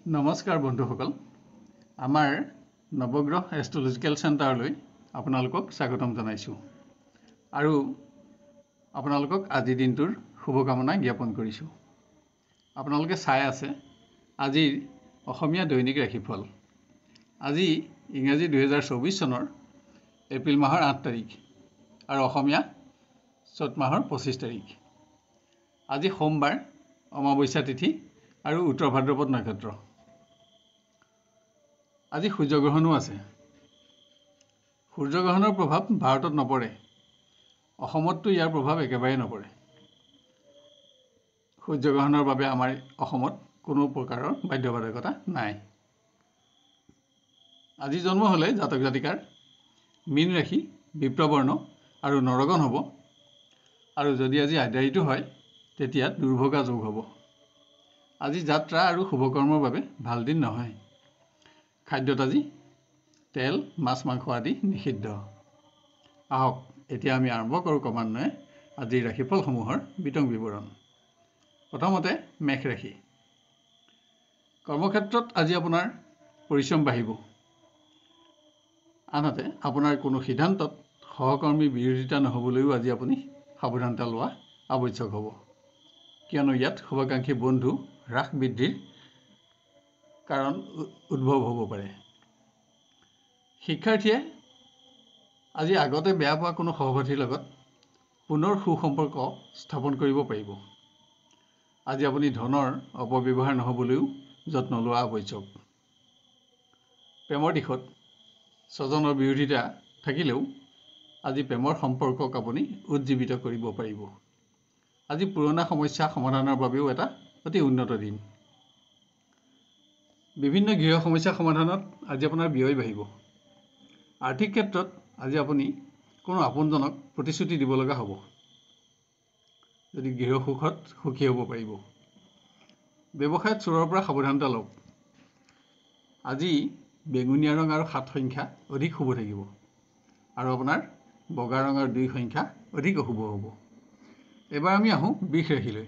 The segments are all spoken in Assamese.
নমস্কাৰ বন্ধুসকল, আমাৰ নৱগ্ৰহ এষ্ট্ৰলজিকেল চেণ্টাৰলৈ আপোনালোকক স্বাগতম জনাইছোঁ আৰু আপোনালোকক আজিৰ দিনটোৰ শুভকামনা জ্ঞাপন কৰিছোঁ। আপোনালোকে চাই আছে আজিৰ অসমীয়া দৈনিক ৰাশিফল। আজি ইংৰাজী 2024 চনৰ এপ্ৰিল মাহৰ 8 তাৰিখ আৰু অসমীয়া চ'ত মাহৰ 25 তাৰিখ। আজি সোমবাৰ, অমাৱস্যা তিথি আৰু উত্তৰ ভাদ্ৰপদ নক্ষত্ৰ। আজি সূৰ্যগ্ৰহণো আছে। সূৰ্যগ্ৰহণৰ প্ৰভাৱ ভাৰতত নপৰে। অসমততো ইয়াৰ প্ৰভাৱ একেবাৰে নপৰে। সূৰ্যগ্ৰহণৰ বাবে আমাৰ অসমত কোনো প্ৰকাৰৰ বাধ্যবাধকতা নাই। আজি জন্ম হ'লে জাতক জাতিকাৰ মীন ৰাশি, বিপ্ৰবৰ্ণ আৰু নৰগণ হ'ব। আৰু যদি আজি আদ্যায়িতো হয় তেতিয়া দুৰ্ভগা যোগ হ'ব। আজি যাত্ৰা আৰু শুভকৰ্মৰ বাবে ভাল দিন নহয়। খাদ্যত আজি তেল, মাছ, মাংস আদি নিষিদ্ধ। আহক এতিয়া আমি আৰম্ভ কৰোঁ ক্ৰমান্বয়ে আজিৰ ৰাশিফলসমূহৰ বিতং বিৱৰণ। প্ৰথমতে মেষ ৰাশি। কৰ্মক্ষেত্ৰত আজি আপোনাৰ পৰিশ্ৰম বাঢ়িব। আনহাতে আপোনাৰ কোনো সিদ্ধান্তত সহকৰ্মীৰ বিৰোধিতা নহ'বলৈও আজি আপুনি সাৱধানতা লোৱা আৱশ্যক হ'ব, কিয়নো ইয়াত শুভাকাংক্ষী বন্ধু হ্ৰাস বৃদ্ধিৰ কাৰণ উদ্ভৱ হ'ব পাৰে। শিক্ষাৰ্থীয়ে আজি আগতে বেয়া পোৱা কোনো সহপাঠীৰ লগত পুনৰ সুসম্পৰ্ক স্থাপন কৰিব পাৰিব। আজি আপুনি ধনৰ অপব্যৱহাৰ নহ'বলৈও যত্ন লোৱা আৱশ্যক। প্ৰেমৰ দিশত স্বজনৰ বিৰোধিতা থাকিলেও আজি প্ৰেমৰ সম্পৰ্কক আপুনি উজ্জীৱিত কৰিব পাৰিব। আজি পুৰণা সমস্যা সমাধানৰ বাবেও এটা অতি উন্নত দিন। বিভিন্ন গৃহ সমস্যা সমাধানত আজি আপোনাৰ ব্যয় বাঢ়িব। আৰ্থিক ক্ষেত্ৰত আজি আপুনি কোনো আপোনজনক প্ৰতিশ্ৰুতি দিব লগা হ'ব। যদি গৃহ সুখত সুখী হ'ব পাৰিব। ব্যৱসায়ত চোৰৰ পৰা সাৱধানতা লওক। আজি বেঙুনীয়া ৰং আৰু 7 সংখ্যা অধিক শুভ থাকিব আৰু আপোনাৰ বগা ৰং আৰু 2 সংখ্যা অধিক অশুভ হ'ব। এবাৰ আমি আহোঁ বৃষ ৰাশিলৈ।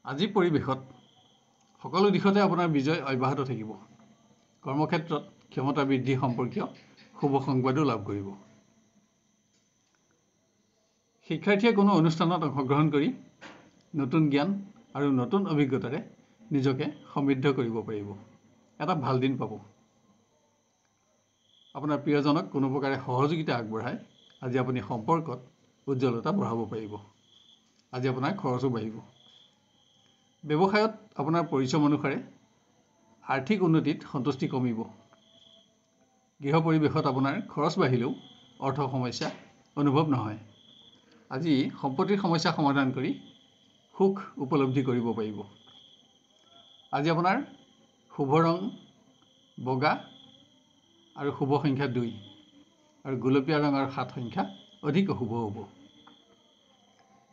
আজি পৰিৱেশত সকলো দিশতে আপোনাৰ বিজয় অব্যাহত থাকিব। কৰ্মক্ষেত্ৰত ক্ষমতা বৃদ্ধি সম্পৰ্কীয় শুভ সংবাদো লাভ কৰিব। শিক্ষাৰ্থীয়ে কোনো অনুষ্ঠানত অংশগ্ৰহণ কৰি নতুন জ্ঞান আৰু নতুন অভিজ্ঞতাৰে নিজকে সমৃদ্ধ কৰিব পাৰিব। এটা ভাল দিন পাব। আপোনাৰ প্ৰিয়জনক কোনো প্ৰকাৰে সহযোগিতা আগবঢ়াই আজি আপুনি সম্পৰ্কত উজ্জ্বলতা বঢ়াব পাৰিব। আজি আপোনাৰ খৰচো বাঢ়িব। ব্যৱসায়ত আপোনাৰ পৰিশ্ৰম অনুসাৰে আৰ্থিক উন্নতিত সন্তুষ্টি কমিব। গৃহ পৰিৱেশত আপোনাৰ খৰচ বাঢ়িলেও অৰ্থ সমস্যা অনুভৱ নহয়। আজি সম্পত্তিৰ সমস্যা সমাধান কৰি সুখ উপলব্ধি কৰিব পাৰিব। আজি আপোনাৰ শুভ ৰং বগা আৰু শুভ সংখ্যা 2 আৰু গোলপীয়া ৰং আৰু 7 সংখ্যা অধিক অশুভ হ'ব।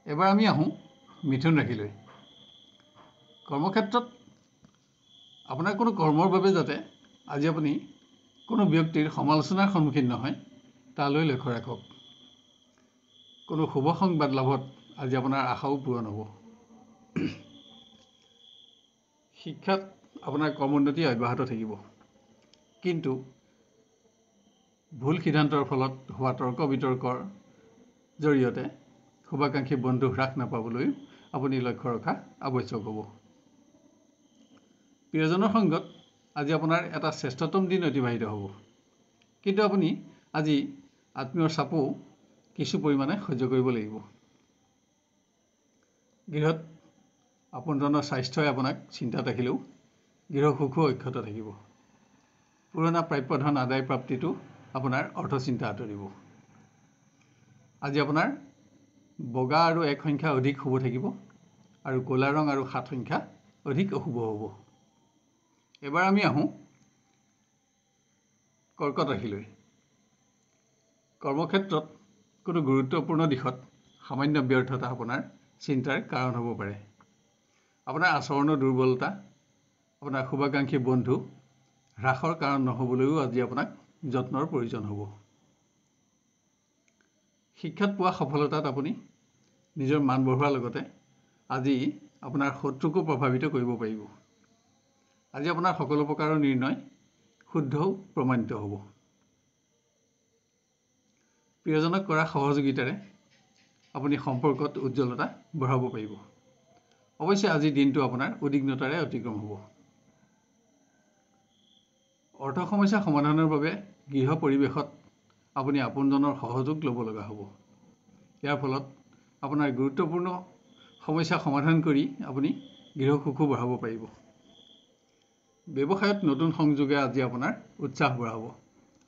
এবাৰ আমি আহোঁ মিথুন ৰাশিলৈ। কৰ্মক্ষেত্ৰত আপোনাৰ কোনো কৰ্মৰ বাবে যাতে আজি আপুনি কোনো ব্যক্তিৰ সমালোচনাৰ সন্মুখীন নহয় তালৈ লক্ষ্য ৰাখক। কোনো শুভ সংবাদ লাভত আজি আপোনাৰ আশাও পূৰণ হ'ব। শিক্ষাত আপোনাৰ কৰ্মোন্নতি অব্যাহত থাকিব, কিন্তু ভুল সিদ্ধান্তৰ ফলত হোৱা তৰ্ক বিতৰ্কৰ জৰিয়তে শুভাকাংক্ষী বন্ধু হ্ৰাস নাপাবলৈ আপুনি লক্ষ্য ৰখা আৱশ্যক হ'ব। প্ৰিয়জনৰ সংগত আজি আপোনাৰ এটা শ্ৰেষ্ঠতম দিন অতিবাহিত হ'ব, কিন্তু আপুনি আজি আত্মীয়ৰ চাপো কিছু পৰিমাণে সহ্য কৰিব লাগিব। গৃহত আপোনজনৰ স্বাস্থ্যই আপোনাক চিন্তাত ৰাখিলেও গৃহ সুখো অক্ষত থাকিব। পুৰণা প্ৰাপ্য ধন আদায় প্ৰাপ্তিটো আপোনাৰ অৰ্থচিন্তা আঁতৰিব। আজি আপোনাৰ বগা আৰু 1 সংখ্যা অধিক শুভ থাকিব আৰু ক'লা ৰং আৰু 7 সংখ্যা অধিক অশুভ হ'ব। এবাৰ আমি আহোঁ কৰ্কট ৰাশিলৈ। কৰ্মক্ষেত্ৰত কোনো গুৰুত্বপূৰ্ণ দিশত সামান্য ব্যৰ্থতা আপোনাৰ চিন্তাৰ কাৰণ হ'ব পাৰে। আপোনাৰ আচৰণৰ দুৰ্বলতা আপোনাৰ শুভাকাংক্ষী বন্ধু হ্ৰাসৰ কাৰণ নহ'বলৈও আজি আপোনাক যত্নৰ প্ৰয়োজন হ'ব। শিক্ষাত পোৱা সফলতাত আপুনি নিজৰ মান বঢ়োৱাৰ লগতে আজি আপোনাৰ শত্ৰুকো প্ৰভাৱিত কৰিব পাৰিব। আজি আপোনাৰ সকলো প্ৰকাৰৰ নিৰ্ণয় শুদ্ধও প্ৰমাণিত হ'ব। প্ৰিয়জনক কৰা সহযোগিতাৰে আপুনি সম্পৰ্কত উজ্জ্বলতা বঢ়াব পাৰিব। অৱশ্যে আজিৰ দিনটো আপোনাৰ উদ্বিগ্নতাৰে অতিক্ৰম হ'ব। অৰ্থ সমস্যা সমাধানৰ বাবে গৃহ পৰিৱেশত আপুনি আপোনজনৰ সহযোগ ল'ব লগা হ'ব। ইয়াৰ ফলত আপোনাৰ গুৰুত্বপূৰ্ণ সমস্যা সমাধান কৰি আপুনি গৃহ সুখো বঢ়াব পাৰিব। ব্যৱসায়ত নতুন সংযোগে আজি আপোনাৰ উৎসাহ বঢ়াব।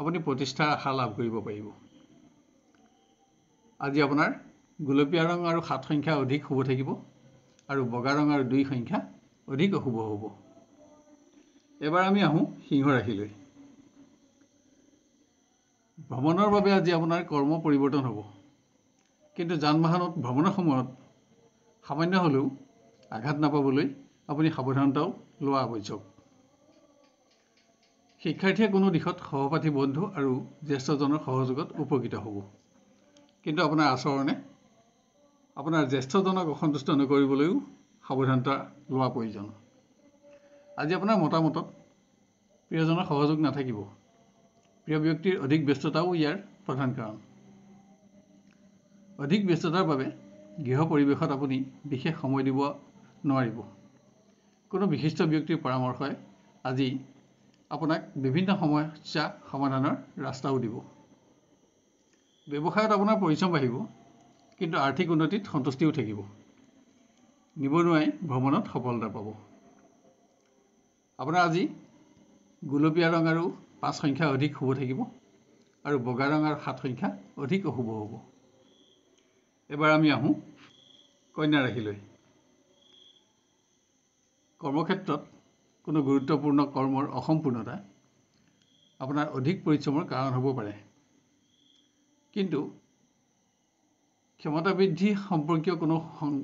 আপুনি প্ৰতিষ্ঠাৰ আশা লাভ কৰিব পাৰিব। আজি আপোনাৰ গুলপীয়া ৰং আৰু 7 সংখ্যা অধিক শুভ থাকিব আৰু বগা ৰং আৰু 2 সংখ্যা অধিক অশুভ হ'ব। এবাৰ আমি আহোঁ সিংহ ৰাশিলৈ। ভ্ৰমণৰ বাবে আজি আপোনাৰ কৰ্ম পৰিৱৰ্তন হ'ব। কিন্তু যান বাহনত ভ্ৰমণৰ সময়ত সামান্য হ'লেও আঘাত নাপাবলৈ আপুনি সাৱধানতাও লোৱা আৱশ্যক। শিক্ষাৰ্থীয়ে কোনো দিশত সহপাঠী বন্ধু আৰু জ্যেষ্ঠজনৰ সহযোগত উপকৃত হ'ব। কিন্তু আপোনাৰ আচৰণে আপোনাৰ জ্যেষ্ঠজনক অসন্তুষ্ট নকৰিবলৈও সাৱধানতা লোৱা প্ৰয়োজন। আজি আপোনাৰ মতামতত প্ৰিয়জনৰ সহযোগ নাথাকিব। প্ৰিয় ব্যক্তিৰ অধিক ব্যস্ততাও ইয়াৰ প্ৰধান কাৰণ। অধিক ব্যস্ততাৰ বাবে গৃহ পৰিৱেশত আপুনি বিশেষ সময় দিব নোৱাৰিব। কোনো বিশিষ্ট ব্যক্তিৰ পৰামৰ্শই আজি আপোনাক বিভিন্ন সমস্যা সমাধানৰ ৰাস্তাও দিব। ব্যৱসায়ত আপোনাৰ পৰিশ্ৰম বাঢ়িব, কিন্তু আৰ্থিক উন্নতিত সন্তুষ্টিও থাকিব। নিবনুৱাই ভ্ৰমণত সফলতা পাব। আপোনাৰ আজি গুলপীয়া ৰং আৰু 5 সংখ্যা অধিক শুভ থাকিব আৰু বগা ৰং আৰু 7 সংখ্যা অধিক অশুভ হ'ব। এবাৰ আমি আহোঁ কন্যা ৰাশিলৈ। কৰ্মক্ষেত্ৰত কোনো গুৰুত্বপূৰ্ণ কৰ্মৰ অসম্পূৰ্ণতা আপোনাৰ অধিক পৰিশ্ৰমৰ কাৰণ হ'ব পাৰে। কিন্তু ক্ষমতা বৃদ্ধি সম্পৰ্কীয় কোনো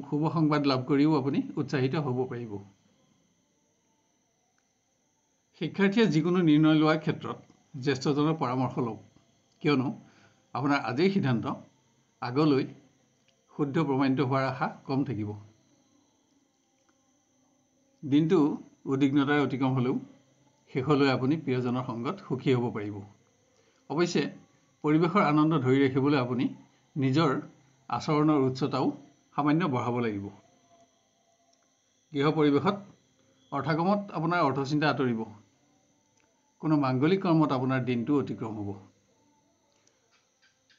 শুভ সংবাদ লাভ কৰিও আপুনি উৎসাহিত হ'ব পাৰিব। শিক্ষাৰ্থীয়ে যিকোনো নিৰ্ণয় লোৱাৰ ক্ষেত্ৰত জ্যেষ্ঠজনৰ পৰামৰ্শ লওক, কিয়নো আপোনাৰ আজিৰ সিদ্ধান্ত আগলৈ শুদ্ধ প্ৰমাণিত হোৱাৰ আশা কম থাকিব। দিনটো উদ্বিগ্নতাৰে অতিক্ৰম হ'লেও শেষলৈ আপুনি প্ৰিয়জনৰ সংগত সুখী হ'ব পাৰিব। অৱশ্যে পৰিৱেশৰ আনন্দ ধৰি ৰাখিবলৈ আপুনি নিজৰ আচৰণৰ উচ্চতাও সামান্য বঢ়াব লাগিব। গৃহ পৰিৱেশত অৰ্থগমত আপোনাৰ অৰ্থচিন্তা আঁতৰিব। কোনো মাংগলিক কৰ্মত আপোনাৰ দিনটো অতিক্ৰম হ'ব।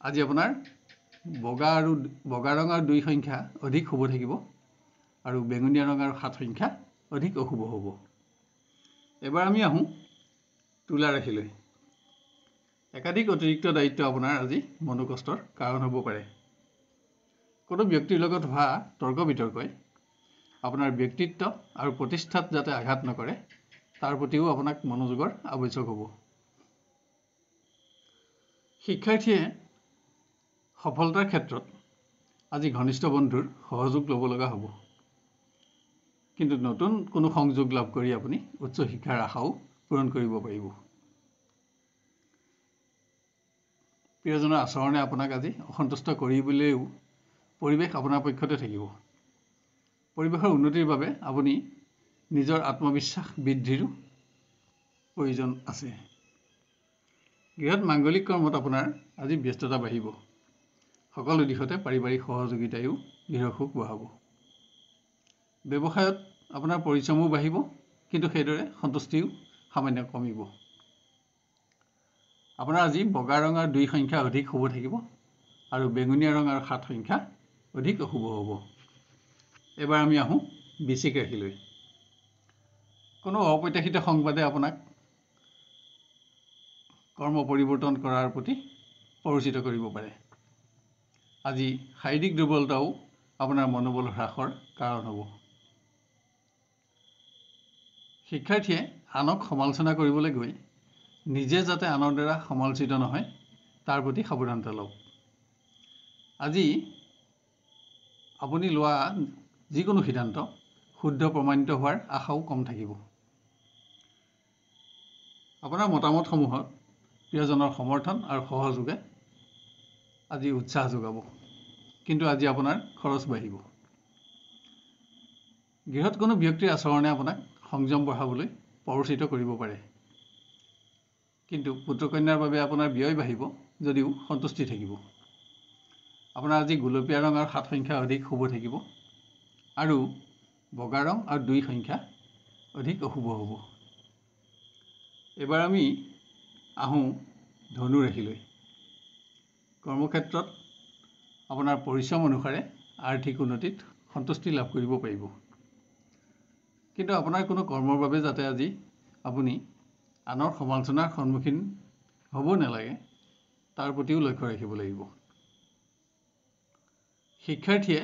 আজি আপোনাৰ বগা ৰং আৰু 2 সংখ্যা অধিক শুভ থাকিব আৰু বেঙুনীয়া ৰং আৰু 7 সংখ্যা অধিক অশুভ হ'ব। এবাৰ আমি আহোঁ তুলা ৰাশিলৈ। একাধিক অতিৰিক্ত দায়িত্ব আপোনাৰ আজি মনোকষ্টৰ কাৰণ হ'ব পাৰে। কোনো ব্যক্তিৰ লগত হোৱা তৰ্ক বিতৰ্কই আপোনাৰ ব্যক্তিত্ব আৰু প্ৰতিষ্ঠাত যাতে আঘাত নকৰে তাৰ প্ৰতিও আপোনাক মনোযোগৰ আৱশ্যক হ'ব। শিক্ষাৰ্থীয়ে সফলতাৰ ক্ষেত্ৰত আজি ঘনিষ্ঠ বন্ধুৰ সহযোগ ল'ব লগা হ'ব। কিন্তু নতুন কোনো সংযোগ লাভ কৰি আপুনি উচ্চ শিক্ষাৰ আশাও পূৰণ কৰিব পাৰিব। প্ৰিয়জনৰ আচৰণে আপোনাক আজি অসন্তুষ্ট কৰিবলৈও পৰিৱেশ আপোনাৰ পক্ষতে থাকিব। পৰিৱেশৰ উন্নতিৰ বাবে আপুনি নিজৰ আত্মবিশ্বাস বৃদ্ধিৰো প্ৰয়োজন আছে। গৃহত মাংগলিক কৰ্মত আপোনাৰ আজি ব্যস্ততা বাঢ়িব। সকলো দিশতে পাৰিবাৰিক সহযোগিতায়ো গৃহ সুখ বঢ়াব। ব্যৱসায়ত আপোনাৰ পৰিশ্ৰমো বাঢ়িব, কিন্তু সেইদৰে সন্তুষ্টিও সামান্য কমিব। আপোনাৰ আজি বগা ৰং আৰু 2 সংখ্যা অধিক শুভ থাকিব আৰু বেঙুনীয়া ৰং আৰু 7 সংখ্যা অধিক অশুভ হ'ব। এবাৰ আমি আহোঁ বৃশ্চিক ৰাশিলৈ। কোনো অপ্ৰত্যাশিত সংবাদে আপোনাক কৰ্ম পৰিৱৰ্তন কৰাৰ প্ৰতি প্ৰৰোচিত কৰিব পাৰে। আজি শাৰীৰিক দুৰ্বলতাও আপোনাৰ মনোবল হ্ৰাসৰ কাৰণ হ'ব। শিক্ষাৰ্থীয়ে আনক সমালোচনা কৰিবলৈ গৈ নিজে যাতে আনৰ দ্বাৰা সমালোচিত নহয় তাৰ প্ৰতি সাৱধানতা লওক। আজি আপুনি লোৱা যিকোনো সিদ্ধান্ত শুদ্ধ প্ৰমাণিত হোৱাৰ আশাও কম থাকিব। আপোনাৰ মতামতসমূহত প্ৰিয়জনৰ সমৰ্থন আৰু সহযোগে আজি উৎসাহ যোগাব, কিন্তু আজি আপোনাৰ খৰচ বাঢ়িব। গৃহত কোনো ব্যক্তিৰ আচৰণে আপোনাক সংযম বঢ়াবলৈ প্ৰৰোচিত কৰিব পাৰে। কিন্তু পুত্ৰ কন্যাৰ বাবে আপোনাৰ ব্যয় বাঢ়িব যদিও সন্তুষ্টি থাকিব। আপোনাৰ আজি গুলপীয়া ৰং আৰু 7 সংখ্যা অধিক শুভ থাকিব আৰু বগা ৰং আৰু 2 সংখ্যা অধিক অশুভ হ'ব। এবাৰ আমি আহোঁ ধনু ৰাশিলৈ। কৰ্মক্ষেত্ৰত আপোনাৰ পৰিশ্ৰম অনুসাৰে আৰ্থিক উন্নতিত সন্তুষ্টি লাভ কৰিব পাৰিব। কিন্তু আপোনাৰ কোনো কৰ্মৰ বাবে যাতে আজি আপুনি আনৰ সমালোচনাৰ সন্মুখীন হ'ব নালাগে তাৰ প্ৰতিও লক্ষ্য ৰাখিব লাগিব। শিক্ষাৰ্থীয়ে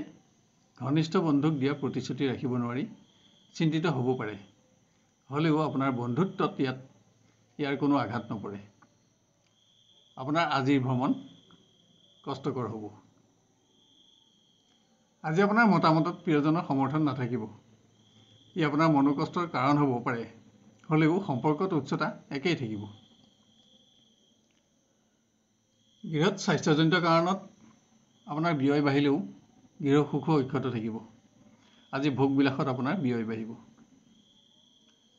ঘনিষ্ঠ বন্ধুক দিয়া প্ৰতিশ্ৰুতি ৰাখিব নোৱাৰি চিন্তিত হ'ব পাৰে। হ'লেও আপোনাৰ বন্ধুত্বত ইয়াৰ কোনো আঘাত নপৰে। আপোনাৰ আজিৰ ভ্ৰমণ কষ্টকৰ হ'ব। আজি আপোনাৰ মতামতত প্ৰিয়জনৰ সমৰ্থন নাথাকিব। ই আপোনাৰ মনোকষ্টৰ কাৰণ হ'ব পাৰে। হ'লেও সম্পৰ্কত উচ্চতা একেই থাকিব। গৃহত স্বাস্থ্যজনিত কাৰণত আপোনাৰ ব্যয় বাঢ়িলেও গৃহ সুখ অক্ষত থাকিব। আজি ভোগবিলাসত আপোনাৰ ব্যয় বাঢ়িব।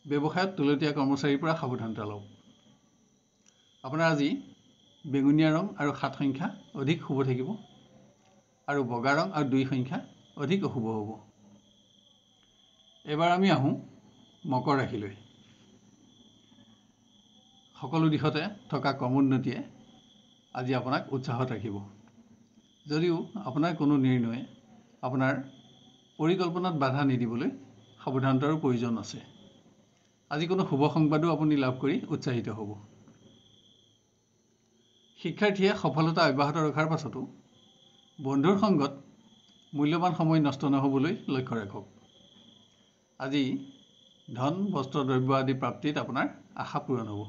ব্যৱসায়ত তুলতীয়া কৰ্মচাৰীৰ পৰা সাৱধানতা লওক। আপোনাৰ আজি বেঙুনীয়া ৰং আৰু 7 সংখ্যা অধিক শুভ থাকিব আৰু বগা ৰং আৰু 2 সংখ্যা অধিক অশুভ হ'ব। এবাৰ আমি আহোঁ মকৰ ৰাশিলৈ। সকলো দিশতে থকা কৰ্মোন্নতিয়ে আজি আপোনাক উৎসাহত ৰাখিব। যদিও আপোনাৰ কোনো নিৰ্ণয়ে আপোনাৰ পৰিকল্পনাত বাধা নিদিবলৈ সাৱধানতাৰো প্ৰয়োজন আছে। আজি কোনো শুভ সংবাদো আপুনি লাভ কৰি উৎসাহিত হ'ব। শিক্ষাৰ্থীয়ে সফলতা অব্যাহত ৰখাৰ পাছতো বন্ধুৰ সংগত মূল্যৱান সময় নষ্ট নহ'বলৈ লক্ষ্য ৰাখক। আজি ধন বস্ত্ৰ দ্ৰব্য আদি প্ৰাপ্তিত আপোনাৰ আশা পূৰণ হ'ব।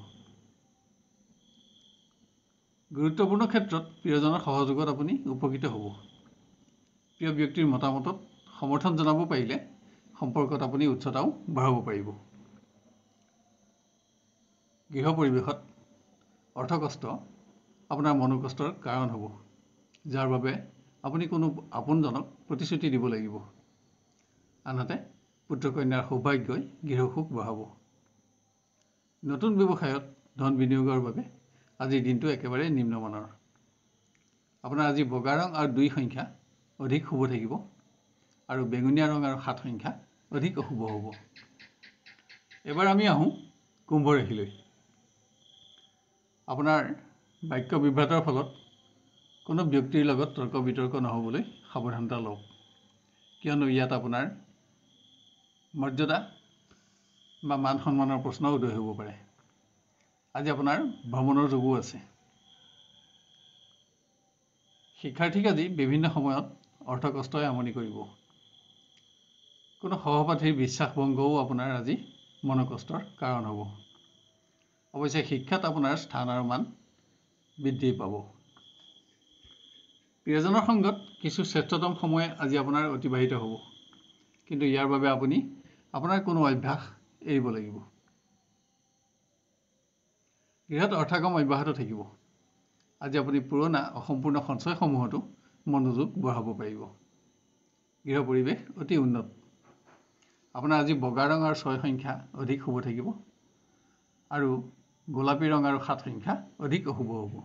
গুৰুত্বপূৰ্ণ ক্ষেত্ৰত প্ৰিয়জনৰ সহযোগত আপুনি উপকৃত হ'ব। প্ৰিয় ব্যক্তিৰ মতামতত সমৰ্থন জনাব পাৰিলে সম্পৰ্কত আপুনি উচ্চতাও বঢ়াব পাৰিব। গৃহ পৰিৱেশত অৰ্থকষ্ট আপোনাৰ মনোকষ্টৰ কাৰণ হ'ব, যাৰ বাবে আপুনি কোনো আপোনজনক প্ৰতিশ্ৰুতি দিব লাগিব। আনহাতে পুত্ৰ কন্যাৰ সৌভাগ্যই গৃহ সুখ বঢ়াব। নতুন ব্যৱসায়ত ধন বিনিয়োগৰ বাবে আজিৰ দিনটো একেবাৰে নিম্নমানৰ। আপোনাৰ আজি বগা ৰং আৰু 2 সংখ্যা অধিক শুভ থাকিব আৰু বেঙুনীয়া ৰং আৰু 7 সংখ্যা অধিক অশুভ হ'ব। এবাৰ আমি আহোঁ কুম্ভ ৰাশিলৈ। আপোনাৰ বাক্য বিভ্ৰাটৰ ফলত কোনো ব্যক্তিৰ লগত তৰ্ক বিতৰ্ক নহ'বলৈ সাৱধানতা লওক, কিয়নো ইয়াত আপোনাৰ মৰ্যাদা বা মান সন্মানৰ প্ৰশ্ন উদয় হ'ব পাৰে। আজি আপোনাৰ ভ্ৰমণৰ যোগো আছে। শিক্ষাৰ্থীক আজি বিভিন্ন সময়ত অৰ্থকষ্টই আমনি কৰিব। কোনো সহপাঠীৰ বিশ্বাসভংগও আপোনাৰ আজি মনোকষ্টৰ কাৰণ হ'ব। অৱশ্যে শিক্ষাত আপোনাৰ স্থান আৰু মান বৃদ্ধি পাব। প্ৰিয়জনৰ সংগত কিছু শ্ৰেষ্ঠতম সময় আজি আপোনাৰ অতিবাহিত হ'ব। কিন্তু ইয়াৰ বাবে আপুনি আপোনাৰ কোনো অভ্যাস এৰিব লাগিব। গৃহত অৰ্থগম অব্যাহত থাকিব। আজি আপুনি পুৰণা অসম্পূৰ্ণ সঞ্চয়সমূহতো মনোযোগ বঢ়াব পাৰিব। গৃহ পৰিৱেশ অতি উন্নত। আপোনাৰ আজি বগা ৰং আৰু 6 সংখ্যা অধিক শুভ থাকিব আৰু গোলাপী ৰং আৰু 7 সংখ্যা অধিক অশুভ হ'ব।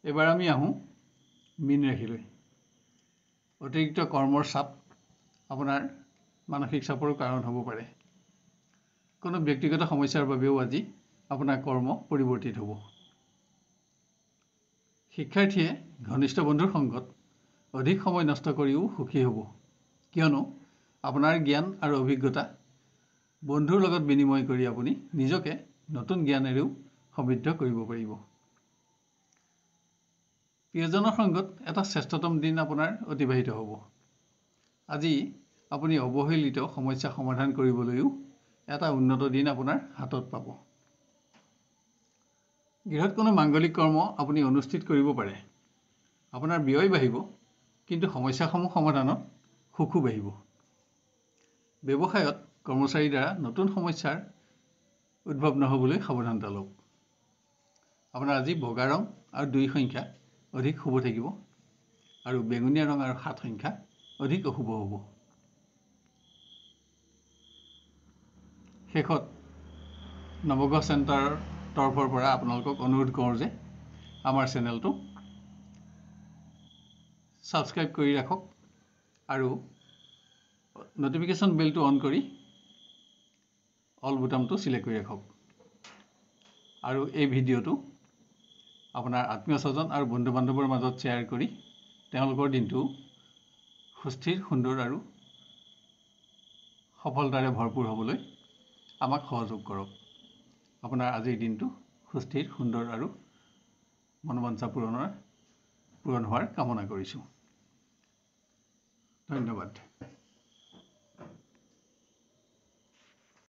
এবাৰ আমি আহোঁ মীন ৰাশিলৈ। অতিৰিক্ত কৰ্মৰ চাপ আপোনাৰ মানসিক চাপৰো কাৰণ হ'ব পাৰে। কোনো ব্যক্তিগত সমস্যাৰ বাবেও আজি আপোনাৰ কৰ্ম পৰিৱৰ্তিত হ'ব। শিক্ষাৰ্থীয়ে ঘনিষ্ঠ বন্ধুৰ সংগত অধিক সময় নষ্ট কৰিও সুখী হ'ব, কিয়নো আপোনাৰ জ্ঞান আৰু অভিজ্ঞতা বন্ধুৰ লগত বিনিময় কৰি আপুনি নিজকে নতুন জ্ঞানেৰেও সমৃদ্ধ কৰিব পাৰিব। প্ৰিয়জনৰ সংগত এটা শ্ৰেষ্ঠতম দিন আপোনাৰ অতিবাহিত হ'ব। আজি আপুনি অৱহেলিত সমস্যা সমাধান কৰিবলৈও এটা উন্নত দিন আপোনাৰ হাতত পাব। গৃহত কোনো মাংগলিক কৰ্ম আপুনি অনুষ্ঠিত কৰিব পাৰে। আপোনাৰ ব্যয় বাঢ়িব, কিন্তু সমস্যাসমূহ সমাধানত সুখো বাঢ়িব। ব্যৱসায়ত কৰ্মচাৰীৰ দ্বাৰা নতুন সমস্যাৰ উদ্ভৱ নহ'বলৈ সাৱধানতা লওক। আপোনাৰ আজি বগা ৰং আৰু 2 সংখ্যা অধিক শুভ থাকিব আৰু বেঙুনীয়া ৰং আৰু 7 সংখ্যা অধিক অশুভ হ'ব। শেষত নৱগ্ৰহ চেণ্টাৰৰ তৰফৰ পৰা আপোনালোকক অনুৰোধ কৰোঁ যে আমাৰ চেনেলটো ছাবস্ক্ৰাইব কৰি ৰাখক আৰু নটিফিকেশ্যন বেলটো অন কৰি অল বুটামটো চিলেক্ট কৰি ৰাখক আৰু এই ভিডিঅ'টো আপোনাৰ আত্মীয় স্বজন আৰু বন্ধু বান্ধৱৰ মাজত শ্বেয়াৰ কৰি তেওঁলোকৰ দিনটো সুস্থিৰ সুন্দৰ আৰু সফলতাৰে ভৰপূৰ হ'বলৈ আমাক সহযোগ কৰক আপোনাৰ আজিৰ দিনটো সুস্থিৰ সুন্দৰ আৰু মনোবাঞ্ছা পূৰণ হোৱাৰ কামনা কৰিছোঁ ধন্যবাদ